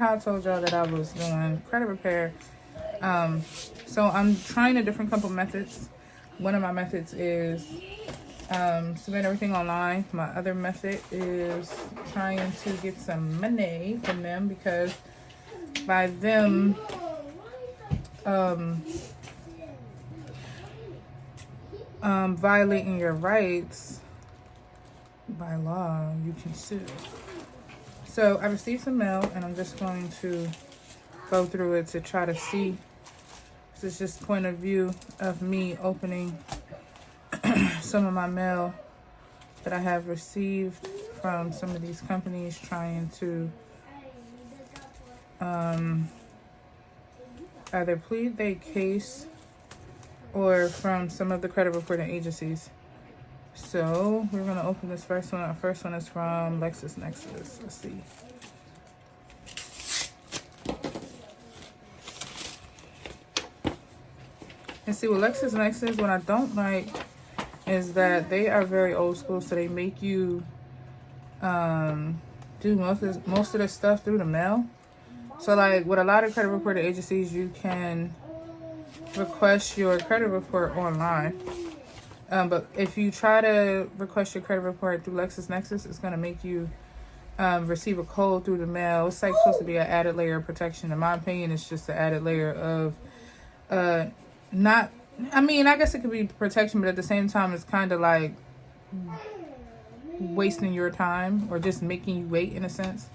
How I told y'all that I was doing credit repair. So I'm trying a different couple methods. One of my methods is submit everything online. My other method is trying to get some money from them, because by them violating your rights by law, you can sue. So I received some mail, and I'm just going to go through it to try to see. This is just point of view of me opening some of my mail that I have received from some of these companies trying to either plead their case or from some of the credit reporting agencies. So we're going to open this first one. Our first one is from LexisNexis. Let's see. And see, with LexisNexis, what I don't like is that they are very old school. So they make you do most of the stuff through the mail. So like with a lot of credit reporting agencies, you can request your credit report online. But if you try to request your credit report through LexisNexis, it's going to make you receive a code through the mail. It's like supposed to be an added layer of protection. In my opinion, it's just an added layer of not, I mean, I guess it could be protection, but at the same time, it's kind of like wasting your time or just making you wait in a sense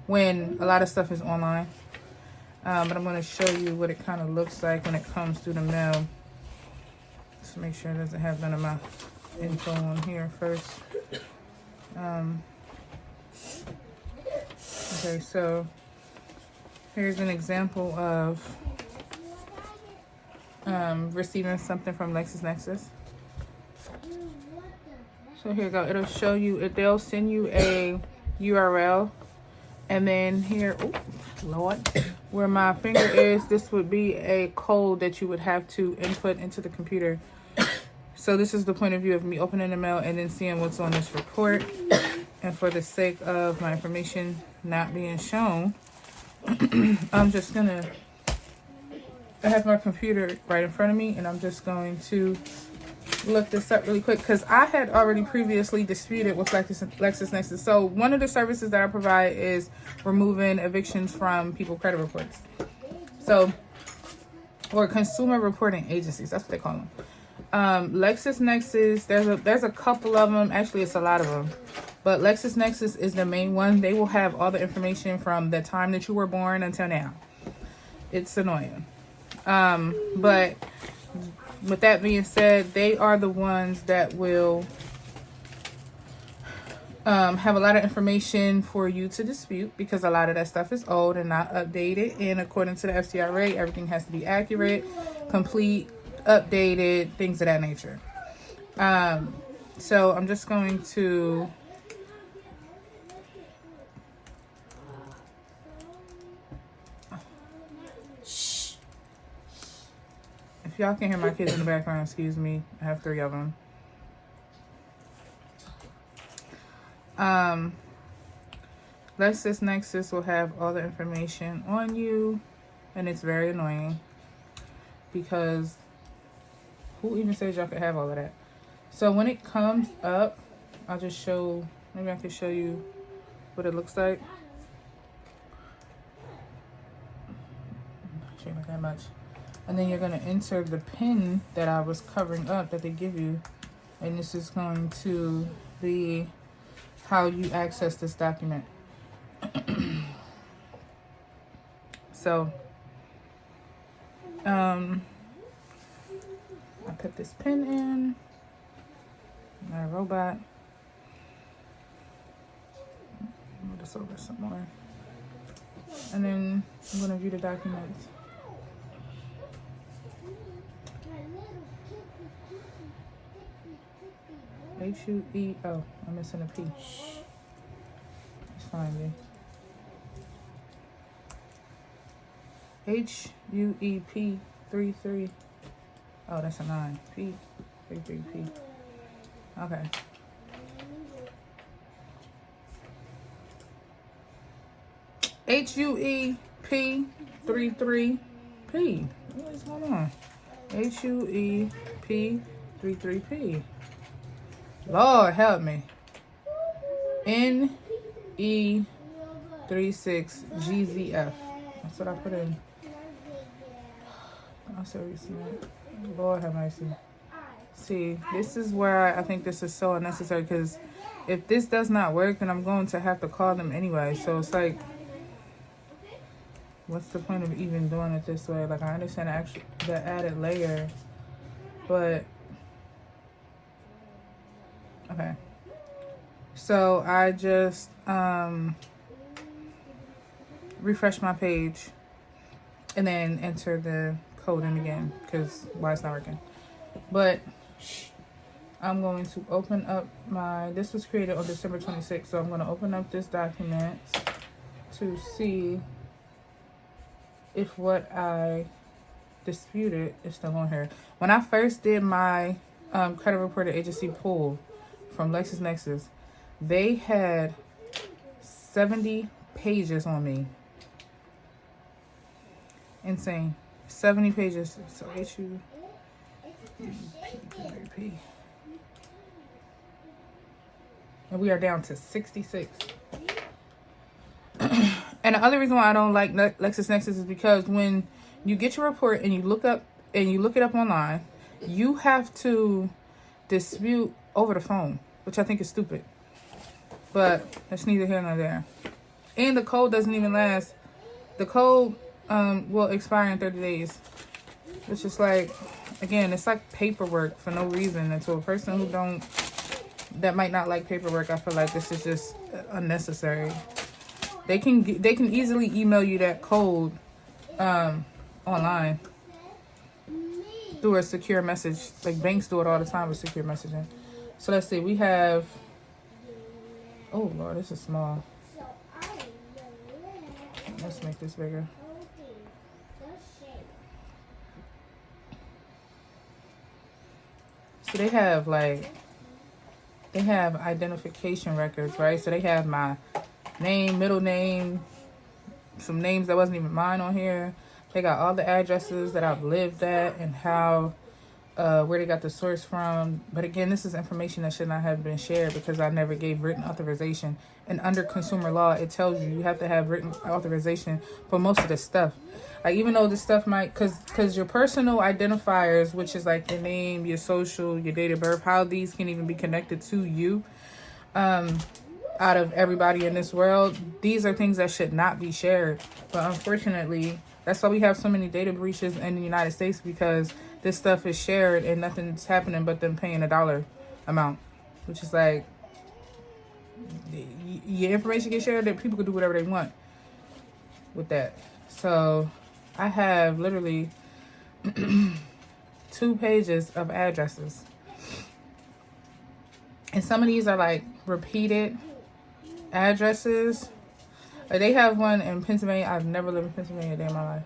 when a lot of stuff is online. But I'm going to show you what it kind of looks like when it comes through the mail. Just make sure it doesn't have none of my info on here first. Okay, so here's an example of receiving something from LexisNexis. So here you go. It'll show you, they'll send you a URL, and then here, oh Lord, where my finger is, this would be a code that you would have to input into the computer. So this is the point of view of me opening the mail and then seeing what's on this report. And for the sake of my information not being shown, I'm just gonna, I have my computer right in front of me, and I'm just going to look this up really quick, because I had already previously disputed with LexisNexis. So one of the services that I provide is removing evictions from people credit reports. So, or consumer reporting agencies, that's what they call them. LexisNexis, there's a couple of them. Actually, it's a lot of them. But LexisNexis is the main one. They will have all the information from the time that you were born until now. It's annoying. But with that being said, they are the ones that will have a lot of information for you to dispute, because a lot of that stuff is old and not updated. And according to the FCRA, everything has to be accurate, complete, updated, things of that nature. So I'm just going to if y'all can hear my kids in the background, excuse me. I have 3 of them. LexisNexis will have all the information on you, and it's very annoying because who even says y'all could have all of that? So when it comes up, I'll just show, maybe I can show you what it looks like. Not that much. And then you're going to enter the PIN that I was covering up that they give you. And this is going to be how you access this document. So, I put this PIN in. My robot. Move this over some more. And then I'm going to view the documents. H-U-E, oh, I'm missing a P. It's fine, babe. H-U-E-P 33. Oh, that's a 9. P 33P. Okay. HUEP33P. What is going on? HUEP33P. Lord help me. NE36GZF. That's what I put in. I'll show you some. Lord have mercy. See, this is where I think this is so unnecessary, because if this does not work, then I'm going to have to call them anyway. So it's like, what's the point of even doing it this way? Like, I understand the added layer, but okay. So I just refresh my page and then enter the code in again, because why it's not working. But I'm going to open up this was created on December 26th, so I'm going to open up this document to see if what I disputed is still on here. When I first did my credit reporting agency pool from LexisNexis, they had 70 pages on me. Insane. 70 pages. So HUEP. And we are down to 66. And the other reason why I don't like LexisNexis is because when you get your report and you look it up online, you have to dispute over the phone, which I think is stupid. But that's neither here nor there. And the code doesn't even last. The code will expire in 30 days. It's just like, again, it's like paperwork for no reason. And to a person that might not like paperwork, I feel like this is just unnecessary. They can easily email you that code online through a secure message. Like, banks do it all the time with secure messaging. So let's see, we have, oh Lord, this is small. Let's make this bigger. So they have identification records, right? So they have my name, middle name, some names that wasn't even mine on here. They got all the addresses that I've lived at and how, where they got the source from. But again, this is information that should not have been shared because I never gave written authorization. And under consumer law, it tells you have to have written authorization for most of this stuff. Like, even though this stuff might, because your personal identifiers, which is like your name, your social, your date of birth, how these can even be connected to you, out of everybody in this world, these are things that should not be shared. But unfortunately, that's why we have so many data breaches in the United States, because this stuff is shared and nothing's happening but them paying a dollar amount, which is like, your information gets shared, that people can do whatever they want with that. So I have literally 2 pages of addresses, and some of these are like repeated addresses. Like, they have one in Pennsylvania. I've never lived in Pennsylvania a day in my life.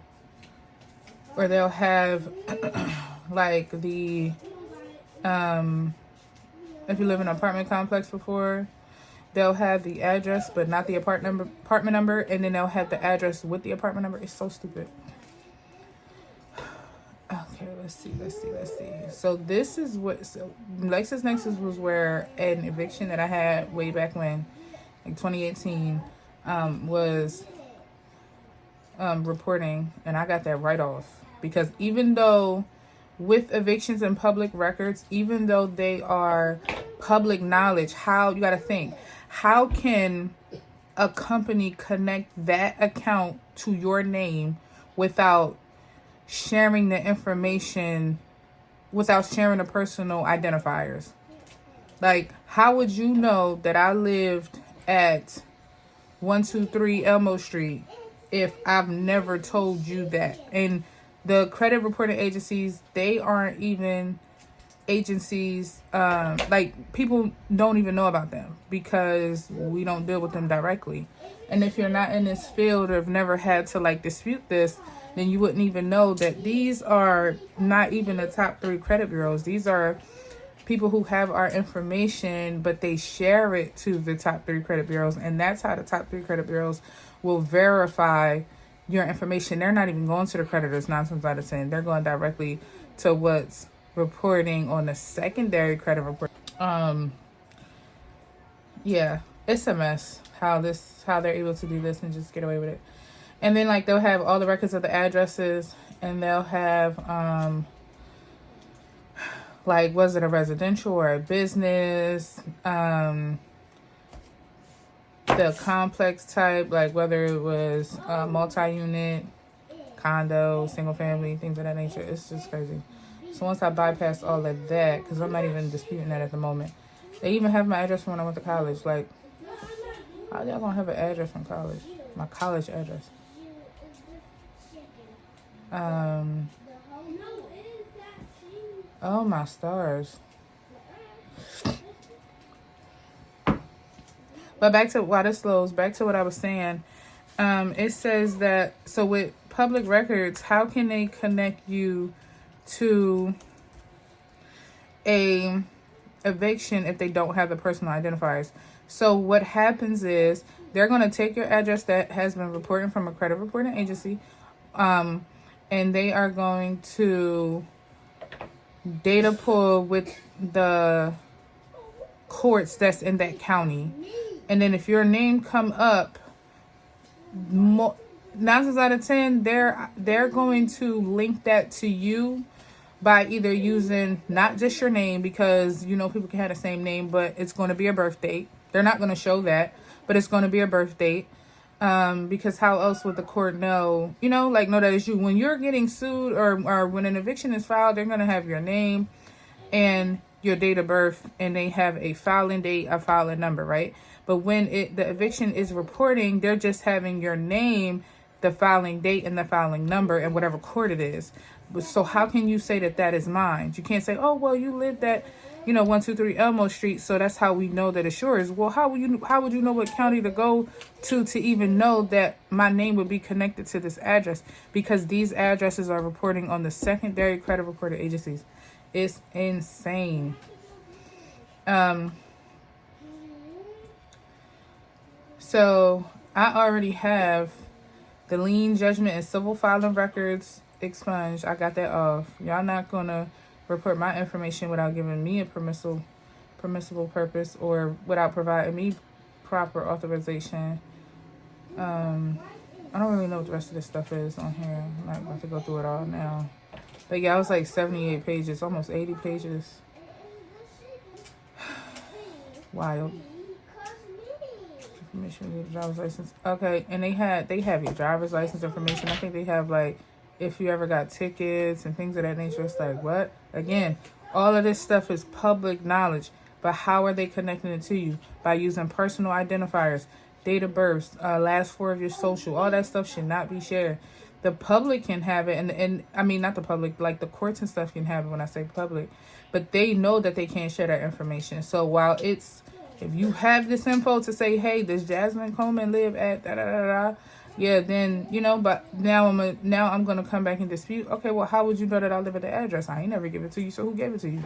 Or they'll have like the if you live in an apartment complex before, they'll have the address but not the apartment number, and then they'll have the address with the apartment number. It's so stupid. Okay, let's see. So this is so LexisNexis was where an eviction that I had way back when, like 2018, was reporting, and I got that right off, because even though with evictions and public records, even though they are public knowledge, how you got to think, how can a company connect that account to your name without sharing the information, without sharing the personal identifiers? Like, how would you know that I lived at 123 Elmo Street if I've never told you that? And the credit reporting agencies, they aren't even agencies, like, people don't even know about them because we don't deal with them directly. And if you're not in this field or have never had to like dispute this, then you wouldn't even know that these are not even the top 3 credit bureaus. These are people who have our information, but they share it to the top 3 credit bureaus. And that's how the top 3 credit bureaus will verify your information. They're not even going to the creditors 9 times out of 10. They're going directly to what's reporting on the secondary credit report. Yeah, it's a mess how they're able to do this and just get away with it. And then like they'll have all the records of the addresses, and they'll have like, was it a residential or a business? The complex type, like whether it was multi-unit, condo, single family, things of that nature. It's just crazy. So once I bypassed all of that, because I'm not even disputing that at the moment, they even have my address from when I went to college. Like, how y'all gonna have an address from college? My college address. Oh my stars. But back to why this slows. Back to what I was saying. It says that, so with public records, how can they connect you to a eviction if they don't have the personal identifiers? So what happens is they're going to take your address that has been reported from a credit reporting agency, and they are going to data pull with the courts that's in that county. And then if your name come up, 9 times out of 10, they're going to link that to you by either using not just your name, because you know people can have the same name, but it's going to be a birth date. They're not going to show that, but it's going to be a birth date. Because how else would the court know? You know, like, know that it's you. When you're getting sued or when an eviction is filed, they're going to have your name and your date of birth, and they have a filing date, a filing number, right? But when the eviction is reporting, they're just having your name, the filing date, and the filing number, and whatever court it is. So how can you say that that is mine? You can't say, oh, well, you lived at, 123 Elmo Street, so that's how we know that it's yours. Well, how would you know what county to go to even know that my name would be connected to this address? Because these addresses are reporting on the secondary credit reporting agencies. It's insane. So I already have the lien, judgment, and civil filing records expunged. I got that off. Y'all not gonna report my information without giving me a permissible purpose or without providing me proper authorization. I don't really know what the rest of this stuff is on here. I'm not about to go through it all now. But yeah, I was like 78 pages, almost 80 pages. Wild. Information, your driver's license. Okay, and they have your driver's license information. I think they have like if you ever got tickets and things of that nature. It's like, what? Again, all of this stuff is public knowledge, but how are they connecting it to you? By using personal identifiers, date of birth, last 4 of your social. All that stuff should not be shared. The public can have it, and I mean not the public, like the courts and stuff can have it when I say public, but they know that they can't share that information. So while if you have this info to say, hey, does Jasmine Coleman live at da da da da? Yeah, then but now I'm gonna come back and dispute. Okay, well, how would you know that I live at the address? I ain't never give it to you, so who gave it to you?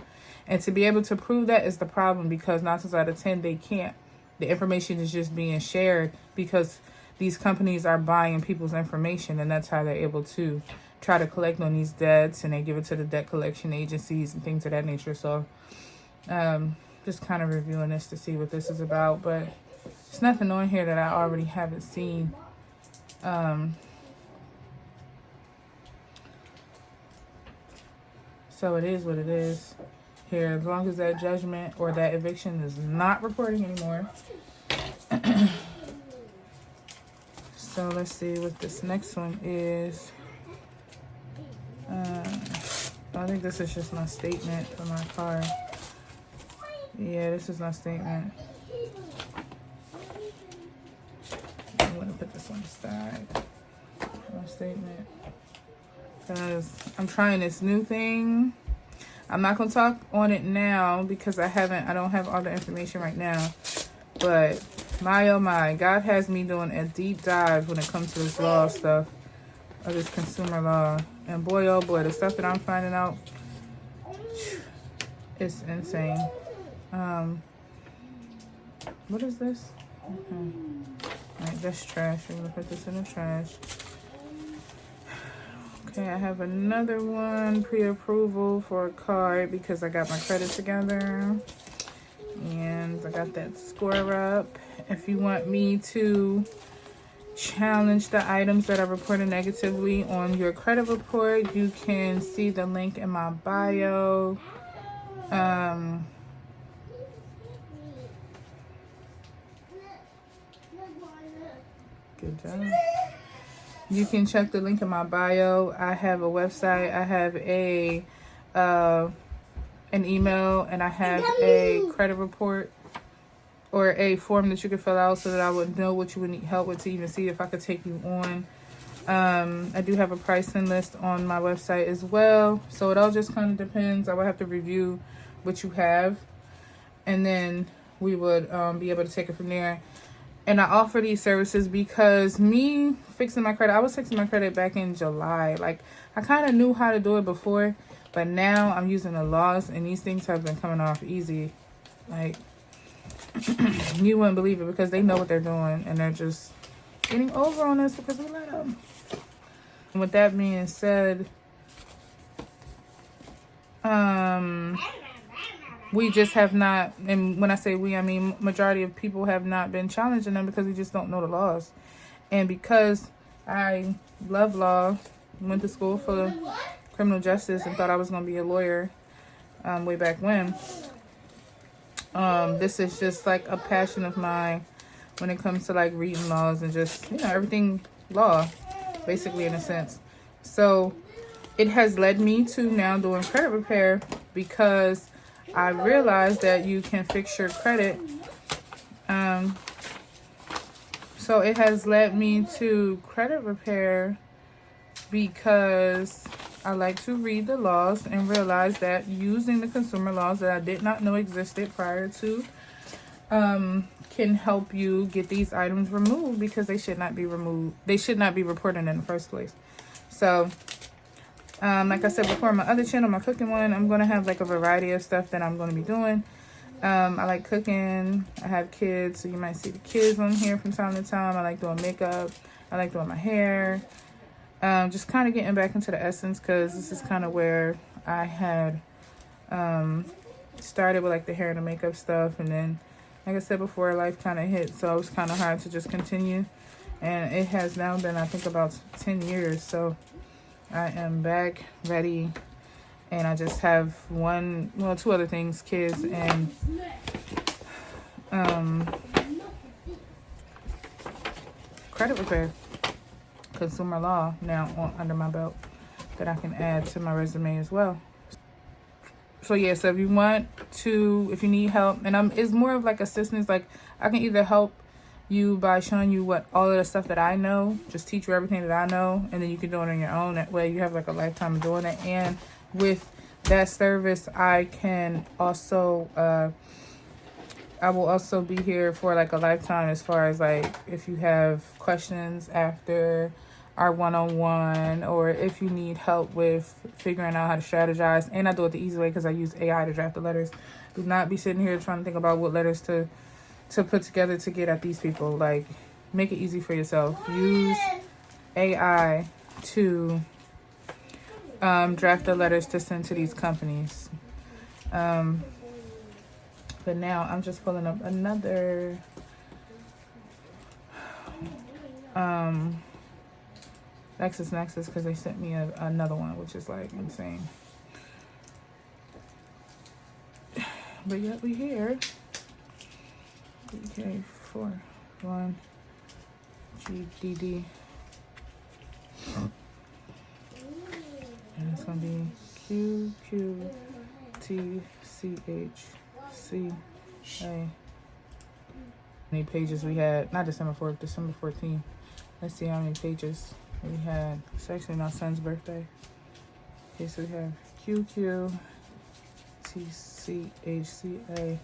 And to be able to prove that is the problem, because 9 times out of 10 they can't. The information is just being shared because these companies are buying people's information, and that's how they're able to try to collect on these debts, and they give it to the debt collection agencies and things of that nature. So, just kind of reviewing this to see what this is about, but there's nothing on here that I already haven't seen. So it is what it is here. As long as that judgment or that eviction is not reporting anymore. So let's see what this next one is. I think this is just my statement for my car. Yeah, this is my statement. I'm going to put this on the side. My statement. Because I'm trying this new thing. I'm not going to talk on it now because I don't have all the information right now. But my oh my, God has me doing a deep dive when it comes to this law stuff, or this consumer law. And boy, oh boy, the stuff that I'm finding out, it's insane. What is this? Okay. Alright, that's trash. I'm gonna put this in the trash. Okay, I have another one, pre-approval for a card because I got my credit together. And I got that score up. If you want me to challenge the items that are reported negatively on your credit report, you can see the link in my bio. Good job. You can check the link in my bio. I have a website. I have an email, and I have a credit report or a form that you can fill out so that I would know what you would need help with to even see if I could take you on. I do have a pricing list on my website as well. So it all just kind of depends. I would have to review what you have, and then we would be able to take it from there. And I offer these services because me fixing my credit, I was fixing my credit back in July. Like, I kind of knew how to do it before, but now I'm using the laws, and these things have been coming off easy. Like, you wouldn't believe it because they know what they're doing, and they're just getting over on us because we let them. And with that being said, we just have not, and when I say we, I mean majority of people have not been challenging them because we just don't know the laws. And because I love law, went to school for criminal justice and thought I was going to be a lawyer way back when, this is just like a passion of mine when it comes to like reading laws and just, you know, everything law, basically, in a sense. So it has led me to now doing credit repair because I realized that you can fix your credit. So it has led me to credit repair because I like to read the laws and realize that using the consumer laws that I did not know existed prior to can help you get these items removed because they should not be removed. They should not be reported in the first place. So like I said before, my other channel, my cooking one, I'm going to have like a variety of stuff that I'm going to be doing. I like cooking. I have kids, so you might see the kids on here from time to time. I like doing makeup. I like doing my hair. Just kind of getting back into the essence because this is kind of where I had started with like the hair and the makeup stuff. And then, like I said before, life kind of hit, so it was kind of hard to just continue. And it has now been, I think, about 10 years. So I am back, ready, and I just have two other things, kids and credit repair, consumer law now under my belt that I can add to my resume as well. So yeah, so if you need help, and it's more of like assistance, like I can either help you by showing you what all of the stuff that I know, just teach you everything that I know, and then you can do it on your own. That way you have like a lifetime of doing it. And with that service, I can also I will also be here for like a lifetime as far as like if you have questions after our one-on-one, or if you need help with figuring out how to strategize. And I do it the easy way because I use AI to draft the letters. Do not be sitting here trying to think about what letters to put together to get at these people. Like, make it easy for yourself. Use AI to draft the letters to send to these companies. But now I'm just pulling up another LexisNexis because they sent me another one, which is like insane. But yet we here. DK41 GDD. And it's going to be QQTCHCA. How many pages we had? Not December 4th, December 14th. Let's see how many pages we had. It's actually my son's birthday. Okay, so we have QQTCHCA.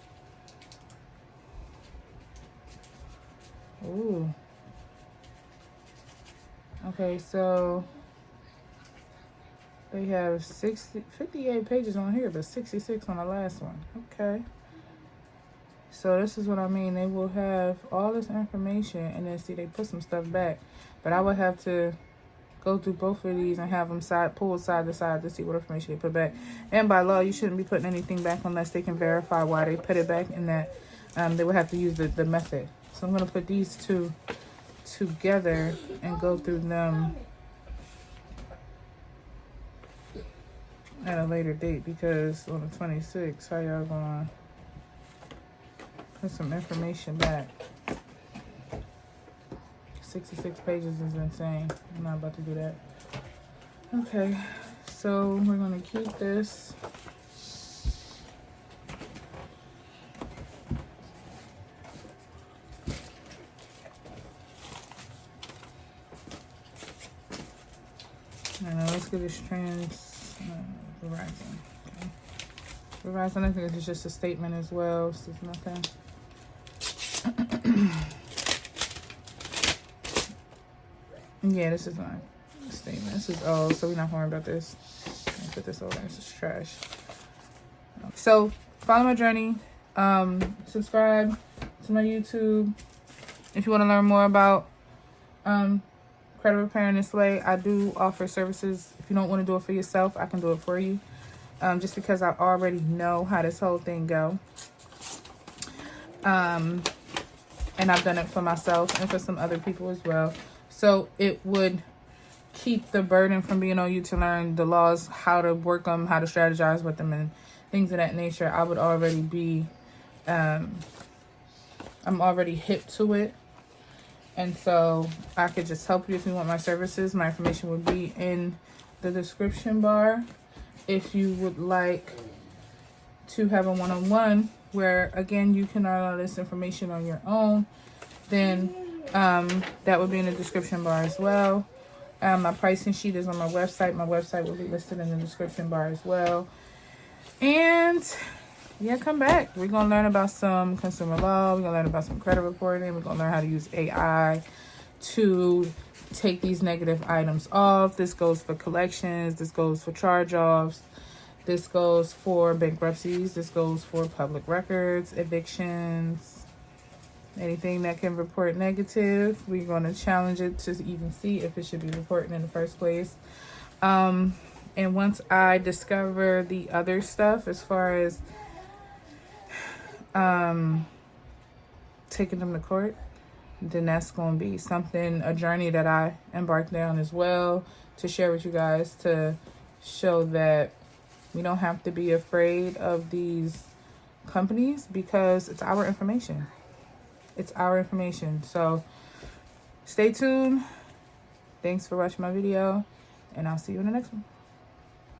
Ooh. Okay, so they have 58 pages on here, but 66 on the last one. Okay. So this is what I mean. They will have all this information, and then see they put some stuff back. But I would have to go through both of these and have them pulled side to side to see what information they put back. And by law, you shouldn't be putting anything back unless they can verify why they put it back, and that they would have to use the method. So I'm going to put these two together and go through them at a later date, because on the 26th, how y'all going to put some information back? 66 pages is insane. I'm not about to do that. Okay, so we're going to keep this. Let's get this Verizon. Okay. Verizon, I think it's just a statement as well. So it's nothing. Yeah, this is not a statement. This is old, so we're not worried about this. Put this over. This is trash. So follow my journey. Subscribe to my YouTube if you want to learn more about credit repair in this way. I do offer services. If you don't want to do it for yourself, I can do it for you. Just because I already know how this whole thing go. And I've done it for myself and for some other people as well. So it would keep the burden from being on you to learn the laws, how to work them, how to strategize with them, and things of that nature. I would already be, I'm already hip to it. And so I could just help you if you want my services. My information would be in the description bar. If you would like to have a one-on-one where, again, you can learn all this information on your own, then that would be in the description bar as well. My pricing sheet is on my website. My website will be listed in the description bar as well. And yeah, come back. We're going to learn about some consumer law. We're going to learn about some credit reporting. We're going to learn how to use AI to take these negative items off. This goes for collections. This goes for charge-offs. This goes for bankruptcies. This goes for public records, evictions, anything that can report negative. We're going to challenge it to even see if it should be reporting in the first place. And once I discover the other stuff as far as taking them to court, then that's going to be something, a journey that I embarked on as well, to share with you guys, to show that we don't have to be afraid of these companies, because it's our information. It's our information. So stay tuned. Thanks for watching my video, and I'll see you in the next one.